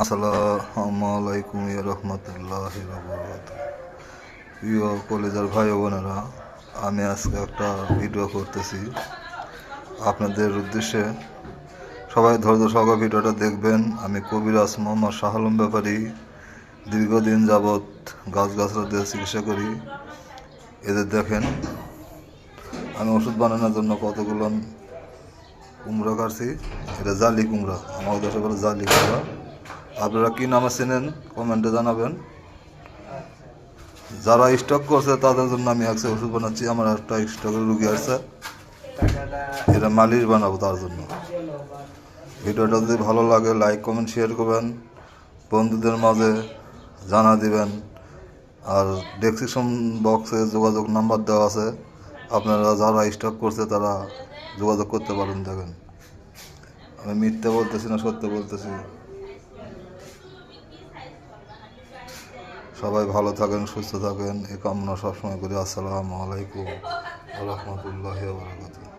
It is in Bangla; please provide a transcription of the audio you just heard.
আসসালামু আলাইকুম রহমতুল্লাহ প্রিয় কলেজের ভাই বোনেরা, আমি আজকে একটা ভিডিও করতেছি আপনাদের উদ্দেশ্যে। সবাই ধৈর্য সহকারে ভিডিওটা দেখবেন। আমি কবিরাজ মোহাম্মদ শাহ আলম ব্যাপারী। দীর্ঘদিন যাবৎ গাছগাছরা দিয়ে চিকিৎসা করি। এদের দেখেন, আমি ওষুধ বানানোর জন্য কতগুলো কুমড়ো কাটছি। এটা জালি কুমড়া, আমার দেশে বলে জালি কুমড়া। আপনারা কী নামে চেনেন কমেন্টে জানাবেন। যারা স্টক করছে তাদের জন্য আমি আজকে ওষুধ বানাচ্ছি। আমার একটা স্টকের রুগী আসছে, এটা মালিশ বানাবো তার জন্য। ভিডিওটা যদি ভালো লাগে লাইক কমেন্ট শেয়ার করবেন, বন্ধুদের মাঝে জানা দিবেন। আর ডেসক্রিপশন বক্সে যোগাযোগ নাম্বার দেওয়া আছে, আপনারা যারা স্টক করছে তারা যোগাযোগ করতে পারেন। দেখেন, আমি মিথ্যে বলতেছি না, সত্য বলতেছি। সবাই ভালো থাকেন, সুস্থ থাকেন, এ কামনা সবসময় করি। আসসালামু আলাইকুম ওয়া রাহমাতুল্লাহি ওয়া বারাকাতুহু।